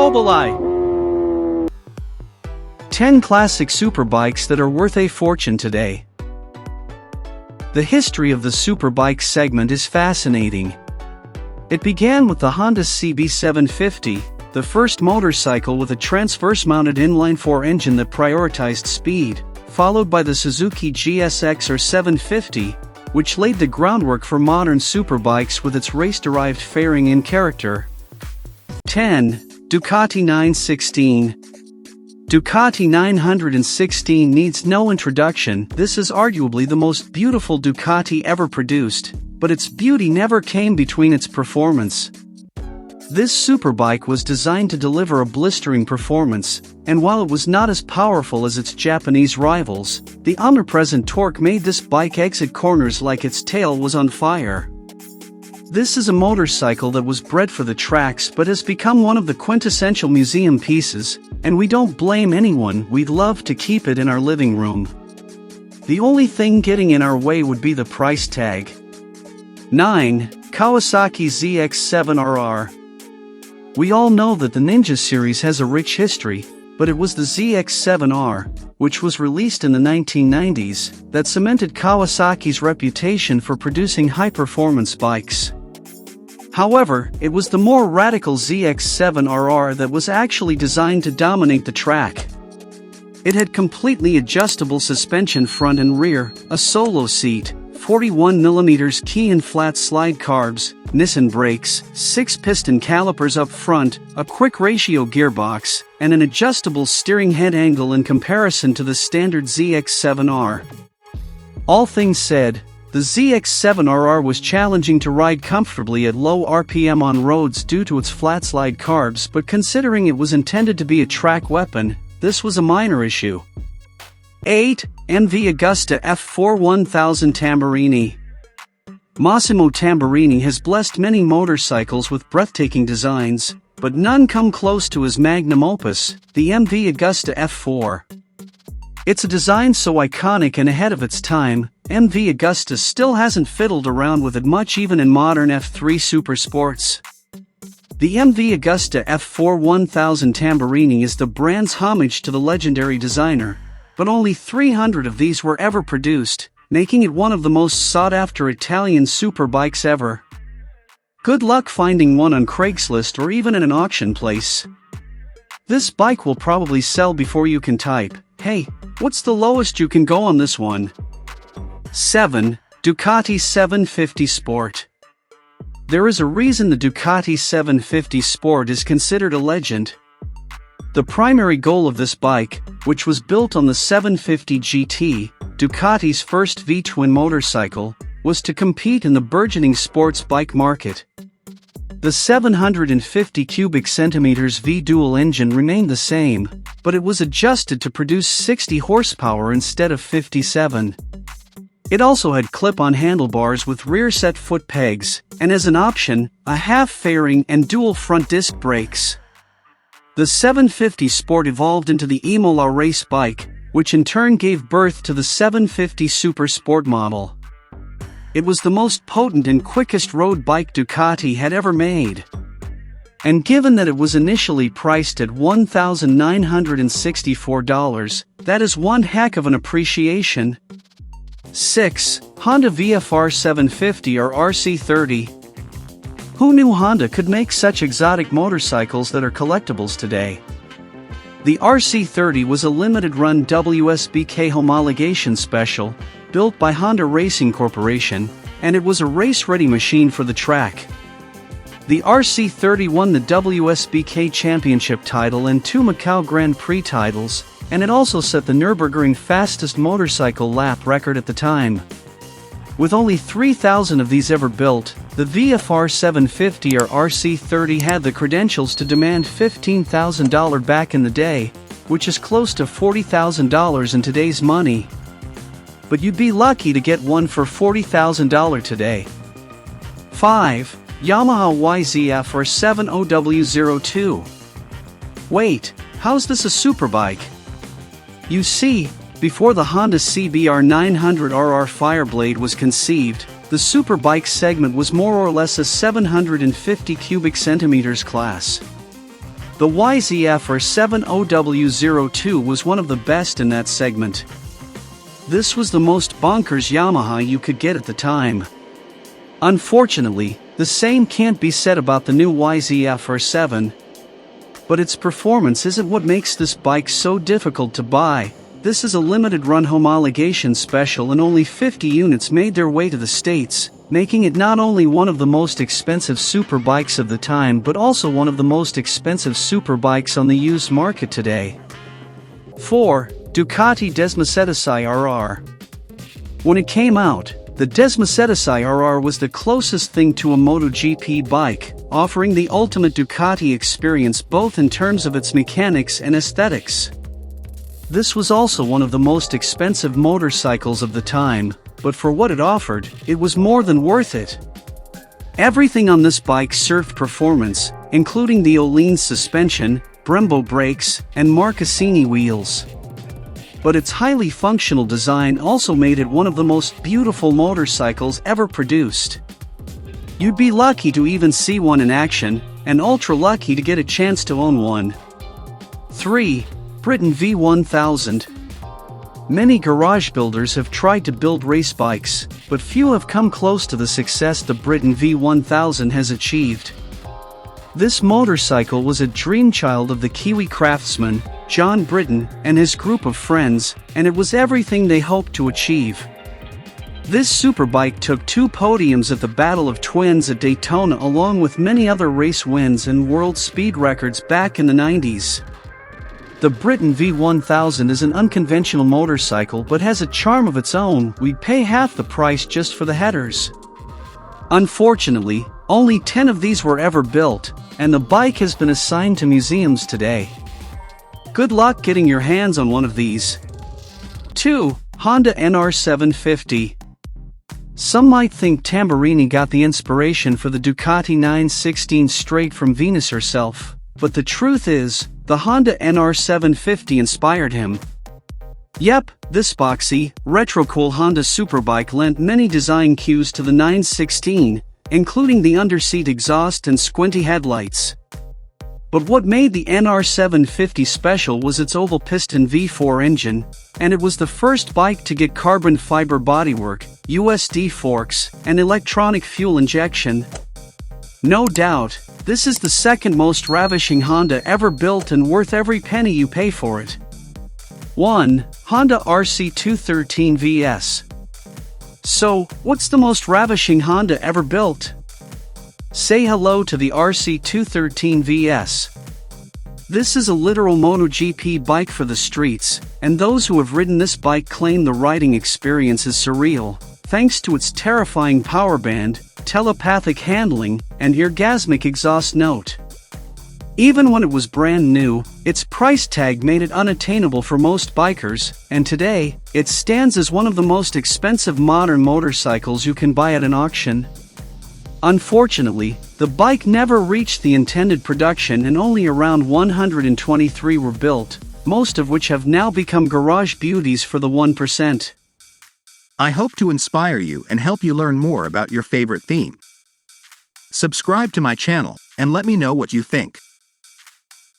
Mobili. 10 classic superbikes that are worth a fortune today. The history of the superbike segment is fascinating. It began with the Honda CB750, the first motorcycle with a transverse-mounted inline-four engine that prioritized speed, followed by the Suzuki GSX-R750, which laid the groundwork for modern superbikes with its race-derived fairing in character. 10. Ducati 916. Ducati 916 needs no introduction. This is arguably the most beautiful Ducati ever produced, but its beauty never came between its performance. This superbike was designed to deliver a blistering performance, and while it was not as powerful as its Japanese rivals, the omnipresent torque made this bike exit corners like its tail was on fire. This is a motorcycle that was bred for the tracks but has become one of the quintessential museum pieces, and we don't blame anyone. We'd love to keep it in our living room. The only thing getting in our way would be the price tag. 9. Kawasaki ZX-7RR. We all know that the Ninja series has a rich history, but it was the ZX-7R, which was released in the 1990s, that cemented Kawasaki's reputation for producing high-performance bikes. However, it was the more radical ZX-7RR that was actually designed to dominate the track. It had completely adjustable suspension front and rear, a solo seat, 41mm key and flat slide carbs, Nissan brakes, 6-piston calipers up front, a quick ratio gearbox, and an adjustable steering head angle in comparison to the standard ZX-7R. All things said, the ZX-7RR was challenging to ride comfortably at low RPM on roads due to its flat slide carbs, but considering it was intended to be a track weapon, this was a minor issue. 8. MV Agusta F4 1000 Tamburini. Massimo Tamburini has blessed many motorcycles with breathtaking designs, but none come close to his magnum opus, the MV Agusta F4. It's a design so iconic and ahead of its time, MV Agusta still hasn't fiddled around with it much even in modern F3 super sports. The MV Agusta F4 1000 Tamburini is the brand's homage to the legendary designer, but only 300 of these were ever produced, making it one of the most sought-after Italian superbikes ever. Good luck finding one on Craigslist or even in an auction place. This bike will probably sell before you can type, "Hey, what's the lowest you can go on this one?" 7. Ducati 750 Sport. There is a reason the Ducati 750 Sport is considered a legend. The primary goal of this bike, which was built on the 750 GT, Ducati's first V-twin motorcycle, was to compete in the burgeoning sports bike market. The 750 cubic centimeters V-dual engine remained the same, but it was adjusted to produce 60 horsepower instead of 57. It also had clip-on handlebars with rear-set foot pegs, and as an option, a half-fairing and dual front disc brakes. The 750 Sport evolved into the Imola race bike, which in turn gave birth to the 750 Super Sport model. It was the most potent and quickest road bike Ducati had ever made. And given that it was initially priced at $1,964, that is one heck of an appreciation. 6. Honda VFR 750 or RC30. Who knew Honda could make such exotic motorcycles that are collectibles today? The RC30 was a limited-run WSBK homologation special, built by Honda Racing Corporation, and it was a race-ready machine for the track. The RC30 won the WSBK Championship title and 2 Macau Grand Prix titles, and it also set the Nürburgring fastest motorcycle lap record at the time. With only 3,000 of these ever built, the VFR 750 or RC30 had the credentials to demand $15,000 back in the day, which is close to $40,000 in today's money. But you'd be lucky to get one for $40,000 today. 5. Yamaha YZF or 70W02. Wait, how's this a superbike? You see, before the Honda CBR900RR Fireblade was conceived, the superbike segment was more or less a 750 cubic centimeters class. The YZF-R750W02 was one of the best in that segment. This was the most bonkers Yamaha you could get at the time. Unfortunately, the same can't be said about the new YZF-R7. But its performance isn't what makes this bike so difficult to buy. This is a limited run homologation special and only 50 units made their way to the States, making it not only one of the most expensive superbikes of the time but also one of the most expensive superbikes on the used market today. 4. Ducati Desmosedici RR. When it came out, the Desmosedici RR was the closest thing to a MotoGP bike, offering the ultimate Ducati experience both in terms of its mechanics and aesthetics. This was also one of the most expensive motorcycles of the time, but for what it offered, it was more than worth it. Everything on this bike served performance, including the Öhlins suspension, Brembo brakes, and Marcassini wheels. But its highly functional design also made it one of the most beautiful motorcycles ever produced. You'd be lucky to even see one in action, and ultra lucky to get a chance to own one. 3. Britten V1000. Many garage builders have tried to build race bikes, but few have come close to the success the Britten V1000 has achieved. This motorcycle was a dreamchild of the Kiwi craftsman, John Britten, and his group of friends, and it was everything they hoped to achieve. This superbike took 2 podiums at the Battle of Twins at Daytona along with many other race wins and world speed records back in the 90s. The Britten V1000 is an unconventional motorcycle but has a charm of its own. We'd pay half the price just for the headers. Unfortunately, only 10 of these were ever built, and the bike has been assigned to museums today. Good luck getting your hands on one of these. 2. Honda NR750. Some might think Tamburini got the inspiration for the Ducati 916 straight from Venus herself, but the truth is, the Honda NR750 inspired him. Yep, this boxy, retro-cool Honda superbike lent many design cues to the 916, including the underseat exhaust and squinty headlights. But what made the NR750 special was its oval piston V4 engine, and it was the first bike to get carbon fiber bodywork, USD forks, and electronic fuel injection. No doubt, this is the second most ravishing Honda ever built and worth every penny you pay for it. 1. Honda RC213 VS. So, what's the most ravishing Honda ever built? Say hello to the RC213 VS. This is a literal MotoGP bike for the streets, and those who have ridden this bike claim the riding experience is surreal, thanks to its terrifying power band, telepathic handling, and orgasmic exhaust note. Even when it was brand new, its price tag made it unattainable for most bikers, and today, it stands as one of the most expensive modern motorcycles you can buy at an auction. Unfortunately, the bike never reached the intended production and only around 123 were built, most of which have now become garage beauties for the 1%. I hope to inspire you and help you learn more about your favorite theme. Subscribe to my channel and let me know what you think.